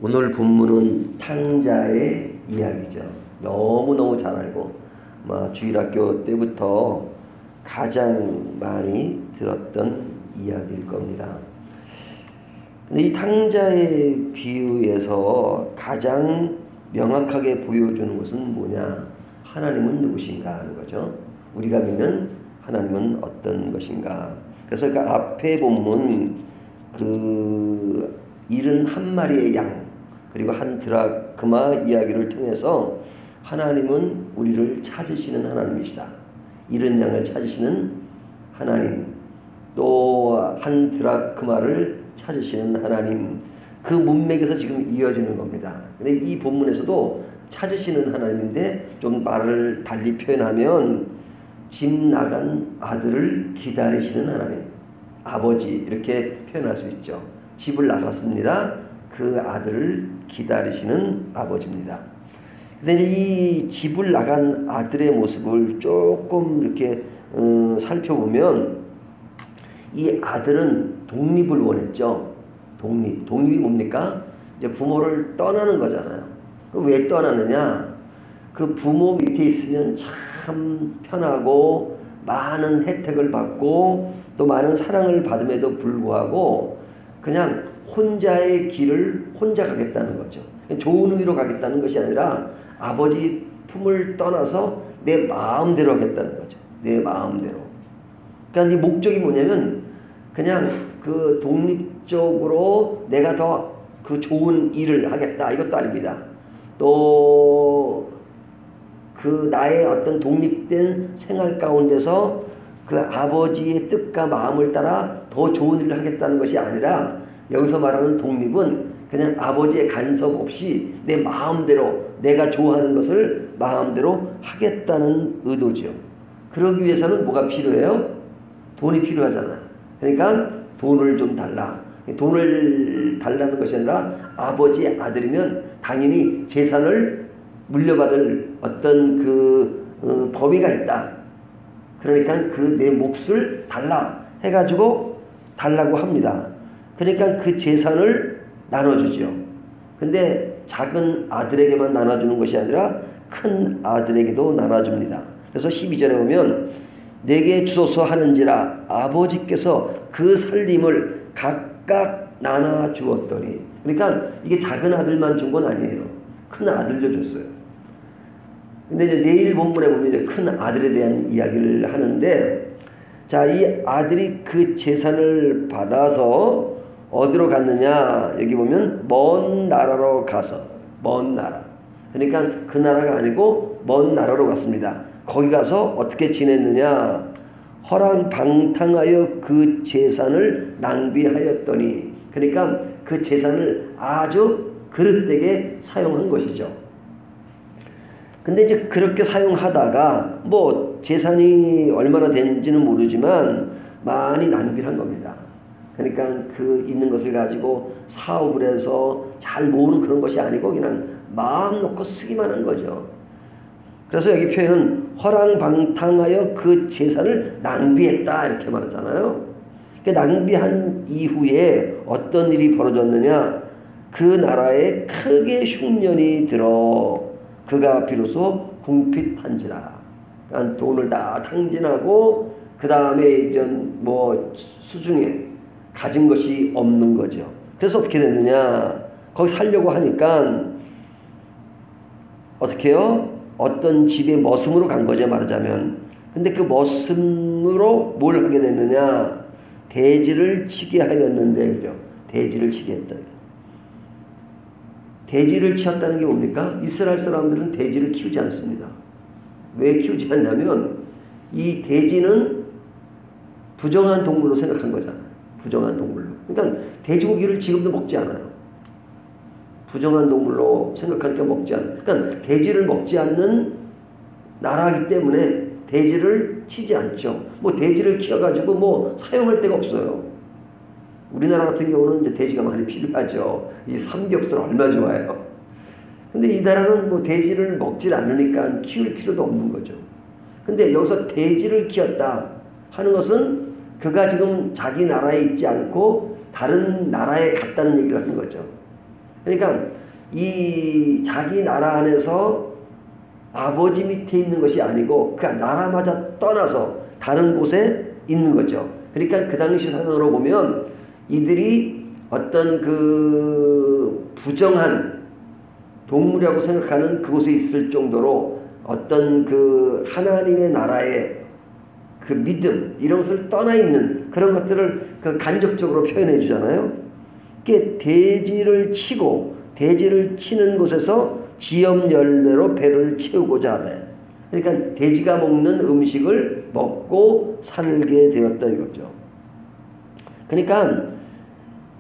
오늘 본문은 탕자의 이야기죠. 너무너무 잘 알고 주일학교 때부터 가장 많이 들었던 이야기일 겁니다. 근데 이 탕자의 비유에서 가장 명확하게 보여주는 것은 뭐냐? 하나님은 누구신가 하는 거죠. 우리가 믿는 하나님은 어떤 것인가. 그래서 그 앞에 본문 71마리의 양 그리고 한 드라크마 이야기를 통해서 하나님은 우리를 찾으시는 하나님이시다. 잃은 양을 찾으시는 하나님, 또 한 드라크마를 찾으시는 하나님, 그 문맥에서 지금 이어지는 겁니다. 근데 이 본문에서도 찾으시는 하나님인데 좀 말을 달리 표현하면 집 나간 아들을 기다리시는 하나님, 아버지 이렇게 표현할 수 있죠. 집을 나갔습니다. 그 아들을 기다리시는 아버지입니다. 근데 이제 이 집을 나간 아들의 모습을 조금 이렇게 살펴보면 이 아들은 독립을 원했죠. 독립이 뭡니까? 이제 부모를 떠나는 거잖아요. 왜 떠나느냐? 그 부모 밑에 있으면 참 편하고 많은 혜택을 받고 또 많은 사랑을 받음에도 불구하고 그냥 혼자의 길을 혼자 가겠다는 거죠. 좋은 의미로 가겠다는 것이 아니라 아버지 품을 떠나서 내 마음대로 하겠다는 거죠. 내 마음대로. 그러니까 이 목적이 뭐냐면 그냥 그 독립적으로 내가 더 그 좋은 일을 하겠다 이것도 아닙니다. 또 그 나의 어떤 독립된 생활 가운데서 그 아버지의 뜻과 마음을 따라 더 좋은 일을 하겠다는 것이 아니라 여기서 말하는 독립은 그냥 아버지의 간섭 없이 내 마음대로 내가 좋아하는 것을 마음대로 하겠다는 의도죠. 그러기 위해서는 뭐가 필요해요? 돈이 필요하잖아요. 그러니까 돈을 좀 달라. 돈을 달라는 것이 아니라 아버지의 아들이면 당연히 재산을 물려받을 어떤 범위가 있다. 그러니까 그 내 몫을 달라 해가지고 달라고 합니다. 그러니까 그 재산을 나눠주죠. 근데 작은 아들에게만 나눠주는 것이 아니라 큰 아들에게도 나눠줍니다. 그래서 12절에 보면 내게 주소서 하는지라 아버지께서 그 살림을 각각 나눠 주었더니, 그러니까 이게 작은 아들만 준 건 아니에요. 큰 아들도 줬어요. 근데 이제 내일 본문에 보면 이제 큰 아들에 대한 이야기를 하는데, 자, 이 아들이 그 재산을 받아서 어디로 갔느냐? 여기 보면 먼 나라로 가서, 먼 나라. 그러니까 그 나라가 아니고 먼 나라로 갔습니다. 거기 가서 어떻게 지냈느냐? 허랑방탕하여 그 재산을 낭비하였더니, 그러니까 그 재산을 아주 그릇되게 사용한 것이죠. 근데 이제 그렇게 사용하다가 뭐 재산이 얼마나 되는지는 모르지만 많이 낭비를 한 겁니다. 그러니까 그 있는 것을 가지고 사업을 해서 잘 모으는 그런 것이 아니고 그냥 마음 놓고 쓰기만 한 거죠. 그래서 여기 표현은 허랑방탕하여 그 재산을 낭비했다 이렇게 말하잖아요. 그러니까 낭비한 이후에 어떤 일이 벌어졌느냐? 그 나라에 크게 흉년이 들어 그가 비로소 궁핍한지라. 그러니까 돈을 다 탕진하고 그 다음에 이제 뭐 수중에 가진 것이 없는 거죠. 그래서 어떻게 됐느냐? 거기 살려고 하니까 어떻게 해요? 어떤 집에 머슴으로 간 거죠, 말하자면. 근데 그 머슴으로 뭘 하게 됐느냐? 돼지를 치게 하였는데, 그죠? 돼지를 치게 했다. 돼지를 치었다는 게 뭡니까? 이스라엘 사람들은 돼지를 키우지 않습니다. 왜 키우지 않냐면 이 돼지는 부정한 동물로 생각한 거잖아요. 부정한 동물로. 그러니까 돼지고기를 지금도 먹지 않아요. 부정한 동물로 생각하니까 먹지 않아요. 그러니까 돼지를 먹지 않는 나라이기 때문에 돼지를 치지 않죠. 뭐 돼지를 키워가지고 뭐 사용할 데가 없어요. 우리나라 같은 경우는 이제 돼지가 많이 필요하죠. 이 삼겹살 얼마나 좋아요. 근데 이 나라는 뭐 돼지를 먹질 않으니까 키울 필요도 없는 거죠. 근데 여기서 돼지를 키웠다 하는 것은 그가 지금 자기 나라에 있지 않고 다른 나라에 갔다는 얘기를 하는 거죠. 그러니까 이 자기 나라 안에서 아버지 밑에 있는 것이 아니고 그 나라마저 떠나서 다른 곳에 있는 거죠. 그러니까 그 당시 사전으로 보면 이들이 어떤 그 부정한 동물이라고 생각하는 그곳에 있을 정도로 어떤 그 하나님의 나라의 그 믿음 이런 것을 떠나 있는 그런 것들을 그 간접적으로 표현해 주잖아요. 이게 돼지를 치고 돼지를 치는 곳에서 지엄 열매로 배를 채우고자 하네. 그러니까 돼지가 먹는 음식을 먹고 살게 되었다 이거죠. 그러니까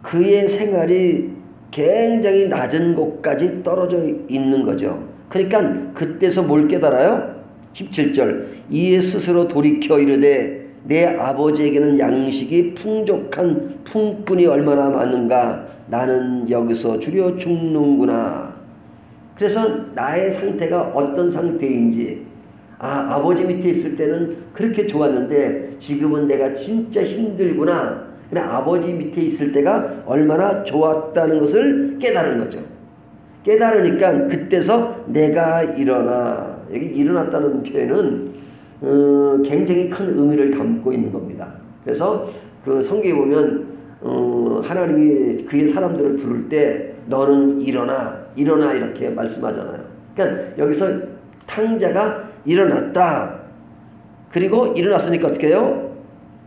그의 생활이 굉장히 낮은 곳까지 떨어져 있는 거죠. 그러니까 그때서 뭘 깨달아요? 17절 이에 스스로 돌이켜 이르되 내 아버지에게는 양식이 풍족한 품꾼이 얼마나 많은가 나는 여기서 주려 죽는구나. 그래서 나의 상태가 어떤 상태인지 아버지 밑에 있을 때는 그렇게 좋았는데 지금은 내가 진짜 힘들구나. 그냥 아버지 밑에 있을 때가 얼마나 좋았다는 것을 깨달은 거죠. 깨달으니까 그때서 내가 일어나. 여기 일어났다는 표현은 굉장히 큰 의미를 담고 있는 겁니다. 그래서 그 성경에 보면 하나님이 그의 사람들을 부를 때 너는 일어나 일어나 이렇게 말씀하잖아요. 그러니까 여기서 탕자가 일어났다. 그리고 일어났으니까 어떻게 해요?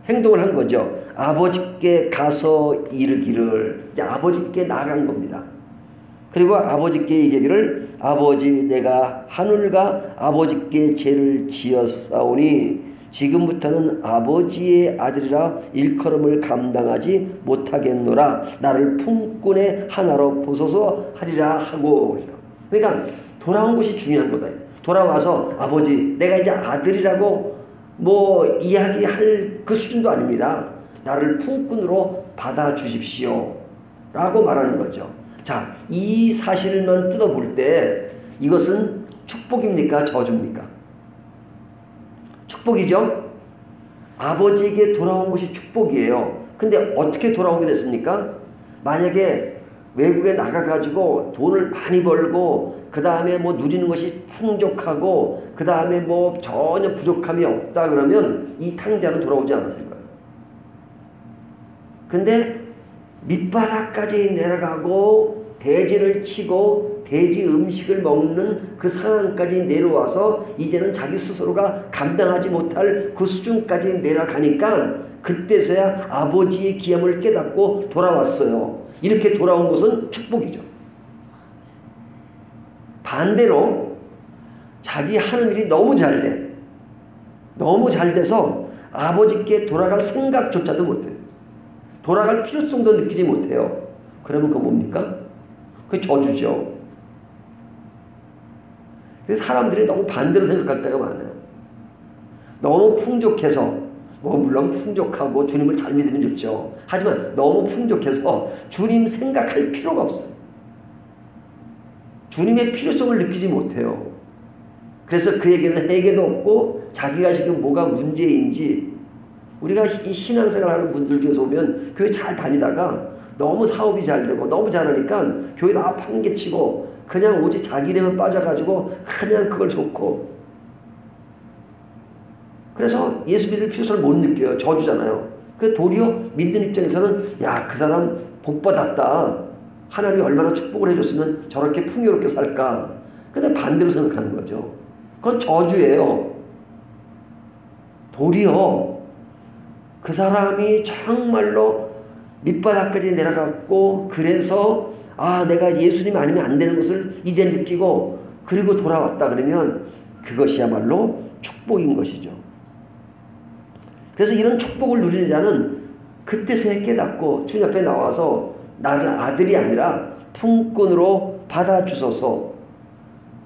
행동을 한 거죠. 아버지께 가서 이르기를 이제 아버지께 나간 겁니다. 그리고 아버지께 얘기를 아버지 내가 하늘과 아버지께 죄를 지었사오니 지금부터는 아버지의 아들이라 일컬음을 감당하지 못하겠노라 나를 품꾼의 하나로 보소서 하리라 하고 그러니까 돌아온 것이 중요한 거다. 돌아와서 아버지 내가 이제 아들이라고 뭐 이야기할 그 수준도 아닙니다. 나를 품꾼으로 받아주십시오 라고 말하는 거죠. 자, 이 사실만 뜯어볼 때 이것은 축복입니까? 저주입니까? 축복이죠? 아버지에게 돌아온 것이 축복이에요. 근데 어떻게 돌아오게 됐습니까? 만약에 외국에 나가가지고 돈을 많이 벌고 그 다음에 뭐 누리는 것이 풍족하고 그 다음에 뭐 전혀 부족함이 없다 그러면 이 탕자는 돌아오지 않았을 거예요. 근데 밑바닥까지 내려가고 돼지를 치고 돼지 음식을 먹는 그 상황까지 내려와서 이제는 자기 스스로가 감당하지 못할 그 수준까지 내려가니까 그때서야 아버지의 기함을 깨닫고 돌아왔어요. 이렇게 돌아온 것은 축복이죠. 반대로 자기 하는 일이 너무 잘 돼. 너무 잘 돼서 아버지께 돌아갈 생각조차도 못해요. 돌아갈 필요성도 느끼지 못해요. 그러면 그거 뭡니까? 그게 저주죠. 그래서 사람들이 너무 반대로 생각할 때가 많아요. 너무 풍족해서 뭐 물론 풍족하고 주님을 잘 믿으면 좋죠. 하지만 너무 풍족해서 주님 생각할 필요가 없어요. 주님의 필요성을 느끼지 못해요. 그래서 그에게는 해결도 없고 자기가 지금 뭐가 문제인지 우리가 이 신앙생활 하는 분들 중에서 보면 교회 잘 다니다가 너무 사업이 잘 되고 너무 잘하니까 교회 다 판개치고 그냥 오직 자기 일에만 빠져가지고 그냥 그걸 좋고 그래서 예수 믿을 필요성을 못 느껴요. 저주잖아요. 그 도리어 믿는 입장에서는 야, 그 사람 복 받았다. 하나님이 얼마나 축복을 해줬으면 저렇게 풍요롭게 살까. 근데 반대로 생각하는 거죠. 그건 저주예요. 도리어 그 사람이 정말로 밑바닥까지 내려갔고 그래서 내가 예수님 아니면 안 되는 것을 이제 느끼고 그리고 돌아왔다 그러면 그것이야말로 축복인 것이죠. 그래서 이런 축복을 누리는 자는 그때서야 깨닫고 주님 앞에 나와서 나를 아들이 아니라 품꾼으로 받아주소서.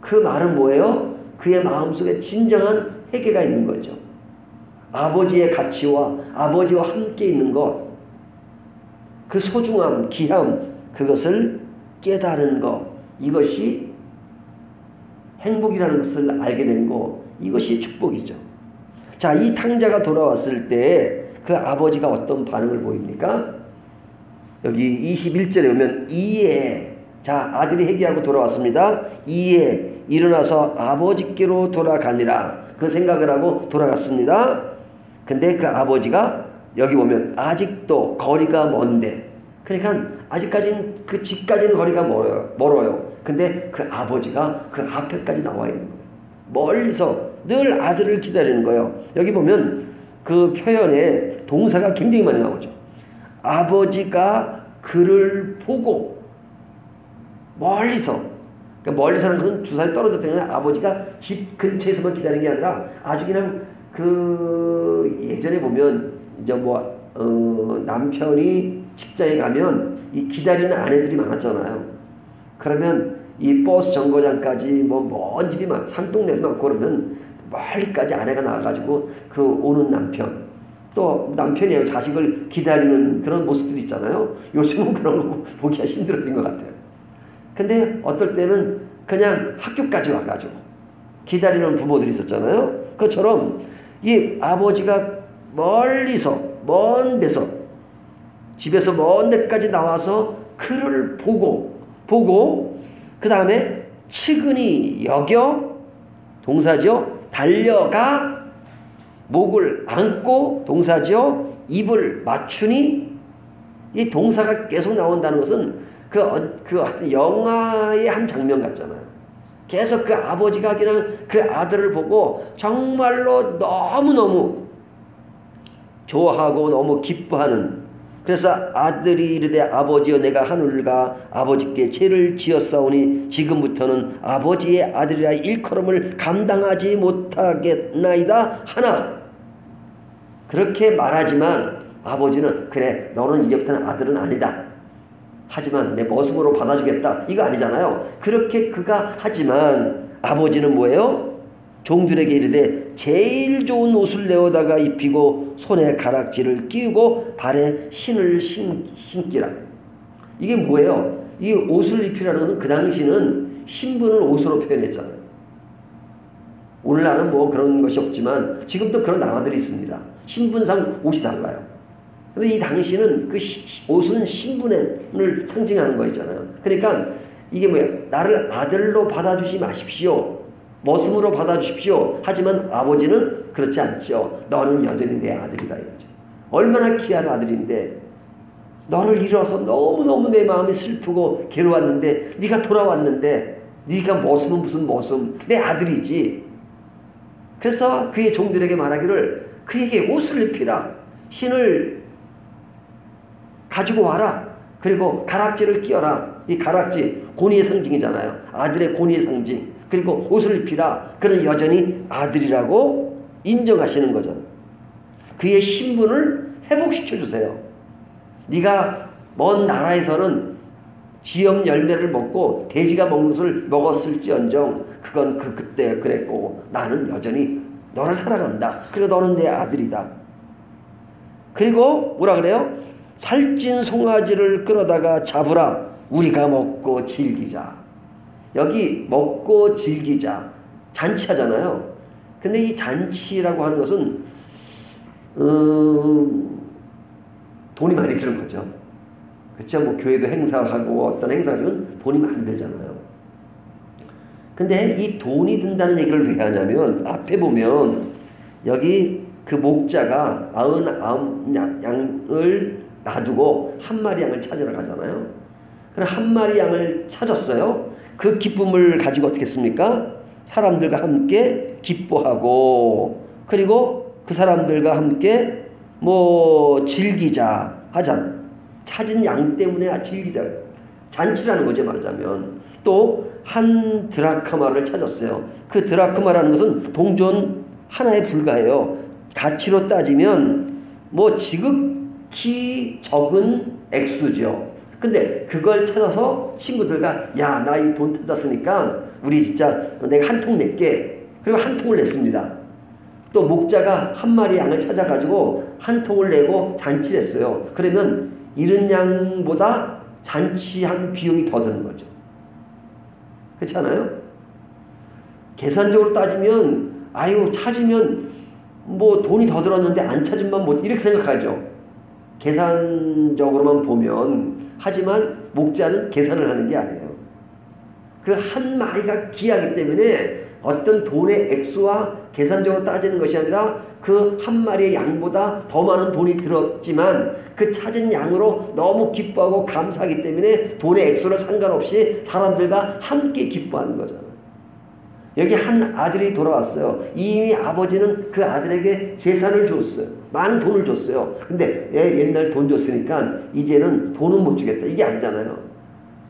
그 말은 뭐예요? 그의 마음속에 진정한 회개가 있는 거죠. 아버지의 가치와 아버지와 함께 있는 것, 그 소중함, 귀함, 그것을 깨달은 것, 이것이 행복이라는 것을 알게 된 것, 이것이 축복이죠. 자, 이 탕자가 돌아왔을 때 그 아버지가 어떤 반응을 보입니까? 여기 21절에 보면 이에 자, 아들이 회개하고 돌아왔습니다. 이에 일어나서 아버지께로 돌아가니라. 그 생각을 하고 돌아갔습니다. 근데 그 아버지가 여기 보면 아직도 거리가 먼데, 그러니까 아직까지는 그 집까지는 거리가 멀어요. 근데 그 아버지가 그 앞에까지 나와 있는 거예요. 멀리서 늘 아들을 기다리는 거예요. 여기 보면 그 표현에 동사가 굉장히 많이 나오죠. 아버지가 그를 보고 멀리서, 그러니까 멀리서는 것은 두 살이 떨어졌기 때문에 아버지가 집 근처에서만 기다리는 게 아니라 아주 그냥 그 예전에 보면 이제 남편이 직장에 가면 이 기다리는 아내들이 많았잖아요. 그러면 이 버스 정거장까지 먼 집이 산동네도 많고 그러면 멀리까지 아내가 나와가지고 그 오는 남편, 또 남편이 자식을 기다리는 그런 모습들이 있잖아요. 요즘은 그런 거 보기가 힘들어진 것 같아요. 근데 어떨 때는 그냥 학교까지 와가지고 기다리는 부모들이 있었잖아요. 그것처럼 이 아버지가 멀리서, 먼 데서, 집에서 먼 데까지 나와서 그를 보고 그 다음에 측은히 여겨, 동사죠. 달려가, 목을 안고, 동사죠. 입을 맞추니. 이 동사가 계속 나온다는 것은 하여튼 영화의 한 장면 같잖아요. 계속 그 아버지가 그냥 그 아들을 보고 정말로 너무너무 좋아하고 너무 기뻐하는, 그래서 아들이 이르되 아버지여 내가 하늘과 아버지께 죄를 지었사오니 지금부터는 아버지의 아들이라 일컬음을 감당하지 못하겠나이다 하나. 그렇게 말하지만 아버지는 그래 너는 이제부터는 아들은 아니다, 하지만 내 모습으로 받아주겠다, 이거 아니잖아요. 그렇게 그가 하지만 아버지는 뭐예요? 종들에게 이르되 제일 좋은 옷을 내어다가 입히고 손에 가락지를 끼우고 발에 신을 신기라. 이게 뭐예요? 이 옷을 입히라는 것은 그 당시는 신분을 옷으로 표현했잖아요. 오늘날은 그런 것이 없지만 지금도 그런 나라들이 있습니다. 신분상 옷이 달라요. 근데 이 당시는 그 옷은 신분을 상징하는 거 있잖아요. 그러니까 이게 뭐예요? 나를 아들로 받아주지 마십시오, 머슴으로 받아주십시오. 하지만 아버지는 그렇지 않죠. 너는 여전히 내 아들이다 이거죠. 얼마나 귀한 아들인데 너를 잃어서 너무너무 내 마음이 슬프고 괴로웠는데 네가 돌아왔는데 네가 머슴은 무슨 머슴, 내 아들이지. 그래서 그의 종들에게 말하기를 그에게 옷을 입히라, 신을 가지고 와라, 그리고 가락지를 끼워라. 이 가락지 권위의 상징이잖아요. 아들의 권위의 상징. 그리고 옷을 입히라. 그는 여전히 아들이라고 인정하시는 거죠. 그의 신분을 회복시켜 주세요. 네가 먼 나라에서는 지엄 열매를 먹고 돼지가 먹는 것을 먹었을지언정 그건 그때 그랬고 나는 여전히 너를 사랑한다. 그리고 너는 내 아들이다. 그리고 뭐라 그래요? 살찐 송아지를 끌어다가 잡으라. 우리가 먹고 즐기자. 여기 먹고 즐기자, 잔치하잖아요. 근데 이 잔치라고 하는 것은 돈이 많이 드는 거죠. 그렇죠? 교회도 행사하고 어떤 행사에서는 돈이 많이 들잖아요. 근데 이 돈이 든다는 얘기를 왜 하냐면 앞에 보면 여기 그 목자가 99 양을 놔두고 한 마리 양을 찾으러 가잖아요. 그럼 한 마리 양을 찾았어요. 그 기쁨을 가지고 어떻게 했습니까? 사람들과 함께 기뻐하고, 그리고 그 사람들과 함께 즐기자 하잖아. 찾은 양 때문에 즐기자. 잔치라는 거죠, 말하자면. 또 한 드라크마를 찾았어요. 그 드라크마라는 것은 동전 하나에 불과해요. 가치로 따지면 지극히 적은 액수죠. 근데 그걸 찾아서 친구들과 야, 나 이 돈 찾았으니까 우리 진짜 내가 한 통 낼게. 그리고 한 통을 냈습니다. 또 목자가 한 마리 양을 찾아가지고 한 통을 내고 잔치를 했어요. 그러면 잃은 양보다 잔치한 비용이 더 드는 거죠. 그렇지 않아요? 계산적으로 따지면 찾으면 돈이 더 들었는데 안 찾으면 이렇게 생각하죠. 계산적으로만 보면. 하지만 목자는 계산을 하는 게 아니에요. 그 한 마리가 귀하기 때문에 어떤 돈의 액수와 계산적으로 따지는 것이 아니라 그 한 마리의 양보다 더 많은 돈이 들었지만 그 찾은 양으로 너무 기뻐하고 감사하기 때문에 돈의 액수를 상관없이 사람들과 함께 기뻐하는 거잖아요. 여기 한 아들이 돌아왔어요. 이미 아버지는 그 아들에게 재산을 줬어요. 많은 돈을 줬어요. 근데 옛날 돈 줬으니까 이제는 돈은 못 주겠다. 이게 아니잖아요.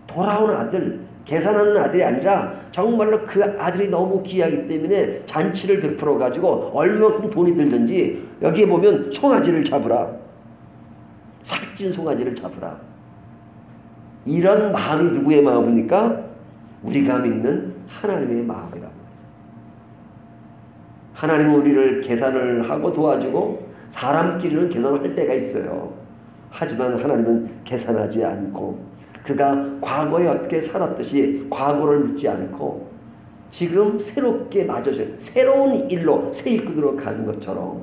돌아온 아들, 계산하는 아들이 아니라 정말로 그 아들이 너무 귀하기 때문에 잔치를 베풀어 가지고 얼마큼 돈이 들든지 여기에 보면 송아지를 잡으라. 살찐 송아지를 잡으라. 이런 마음이 누구의 마음입니까? 우리가 믿는 하나님의 마음이란 말이에요. 하나님은 우리를 계산을 하고 도와주고 사람끼리는 계산을 할 때가 있어요. 하지만 하나님은 계산하지 않고 그가 과거에 어떻게 살았듯이 과거를 묻지 않고 지금 새롭게 맞아줘요. 새로운 일로 새 일꾼으로 가는 것처럼.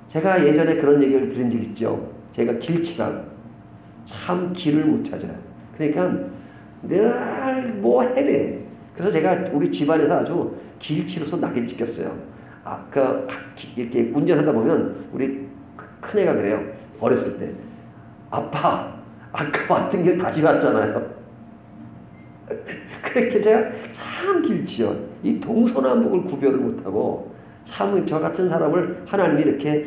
제가 예전에 그런 얘기를 들은 적 있죠. 제가 길치라고 참 길을 못 찾아요. 그러니까 늘 뭐 헤매. 그래서 제가 우리 집안에서 아주 길치로서 낙인 찍혔어요. 이렇게 운전하다 보면 우리 큰애가 그래요. 어렸을 때. 아빠, 아까 왔던 길 다시 왔잖아요. 그렇게 제가 참 길치요. 이 동서남북을 구별을 못하고 참 저 같은 사람을 하나님이 이렇게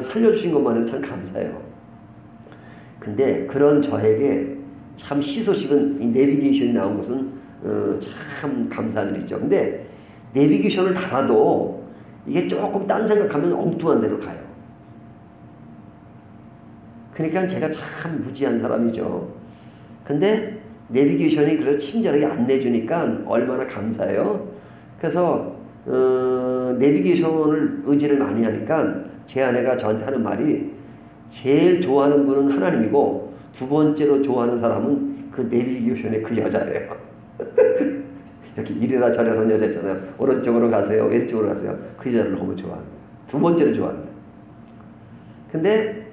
살려주신 것만 해도 참 감사해요. 근데 그런 저에게 참 희소식은 이 내비게이션이 나온 것은 참 감사한 일이죠. 근데 내비게이션을 달아도 이게 조금 딴 생각하면 엉뚱한 데로 가요. 그러니까 제가 참 무지한 사람이죠. 근데 내비게이션이 그래도 친절하게 안내주니까 얼마나 감사해요. 그래서 내비게이션을 의지를 많이 하니까 제 아내가 저한테 하는 말이 제일 좋아하는 분은 하나님이고 두 번째로 좋아하는 사람은 그 내비게이션의 그 여자래요. 이렇게 이래라 저래라 하는 여자 있잖아요. 오른쪽으로 가세요. 왼쪽으로 가세요. 그 여자를 너무 좋아한다. 두 번째로 좋아한다. 근데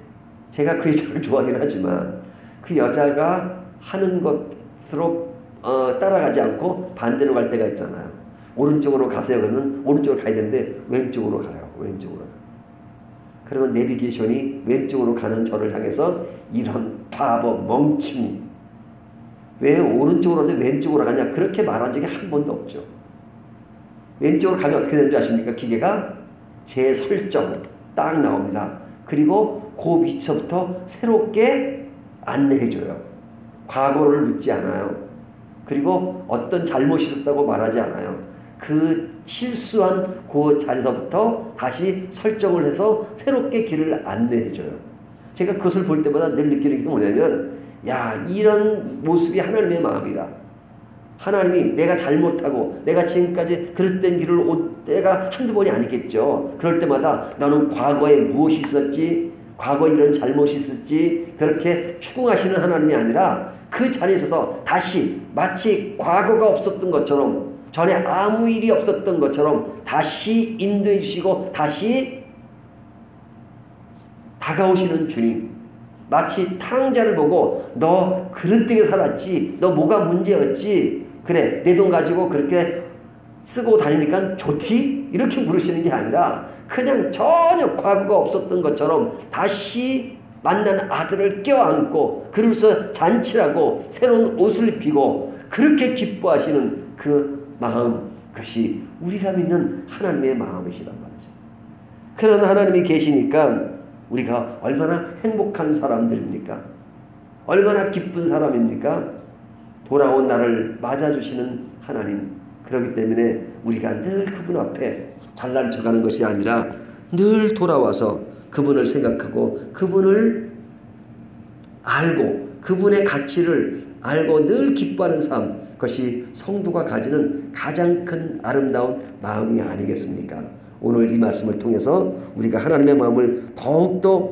제가 그 여자를 좋아하긴 하지만 그 여자가 하는 것으로 따라가지 않고 반대로 갈 때가 있잖아요. 오른쪽으로 가세요. 그러면 오른쪽으로 가야 되는데 왼쪽으로 가요. 왼쪽으로. 그러면 내비게이션이 왼쪽으로 가는 저를 향해서 이런 바보 멍충이 왜 오른쪽으로 하는데 왼쪽으로 가냐 그렇게 말한 적이 한 번도 없죠. 왼쪽으로 가면 어떻게 되는 줄 아십니까? 기계가 제 설정 딱 나옵니다. 그리고 그 위치부터 새롭게 안내해줘요. 과거를 묻지 않아요. 그리고 어떤 잘못이 있었다고 말하지 않아요. 그 실수한 그 자리서부터 다시 설정을 해서 새롭게 길을 안내해줘요. 제가 그것을 볼 때마다 늘 느끼는 게 뭐냐면 야, 이런 모습이 하나님의 마음이다. 하나님이 내가 잘못하고 내가 지금까지 그릇된 길을 온 때가 한두 번이 아니겠죠. 그럴 때마다 너는 과거에 무엇이 있었지, 과거에 이런 잘못이 있었지 그렇게 추궁하시는 하나님이 아니라 그 자리에 서서 다시 마치 과거가 없었던 것처럼 전에 아무 일이 없었던 것처럼 다시 인도해 주시고 다시 다가오시는 주님. 마치 탕자를 보고 너 그릇되게 살았지, 너 뭐가 문제였지, 그래 내 돈 가지고 그렇게 쓰고 다니니까 좋지? 이렇게 물으시는 게 아니라 그냥 전혀 과거가 없었던 것처럼 다시 만난 아들을 껴안고 그러면서 잔치라고 새로운 옷을 입히고 그렇게 기뻐하시는 그 마음, 그것이 우리가 믿는 하나님의 마음이시란 말이죠. 그런 하나님이 계시니까 우리가 얼마나 행복한 사람들입니까? 얼마나 기쁜 사람입니까? 돌아온 나를 맞아주시는 하나님. 그렇기 때문에 우리가 늘 그분 앞에 잘난 척하는 것이 아니라 늘 돌아와서 그분을 생각하고 그분을 알고 그분의 가치를 알고 늘 기뻐하는 삶. 그것이 성도가 가지는 가장 큰 아름다운 마음이 아니겠습니까? 오늘 이 말씀을 통해서 우리가 하나님의 마음을 더욱더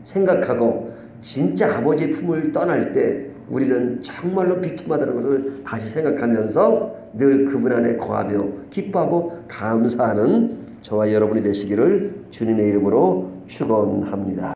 생각하고 진짜 아버지의 품을 떠날 때 우리는 정말로 비참하다는 것을 다시 생각하면서 늘 그분 안에 거하며 기뻐하고 감사하는 저와 여러분이 되시기를 주님의 이름으로 축원합니다.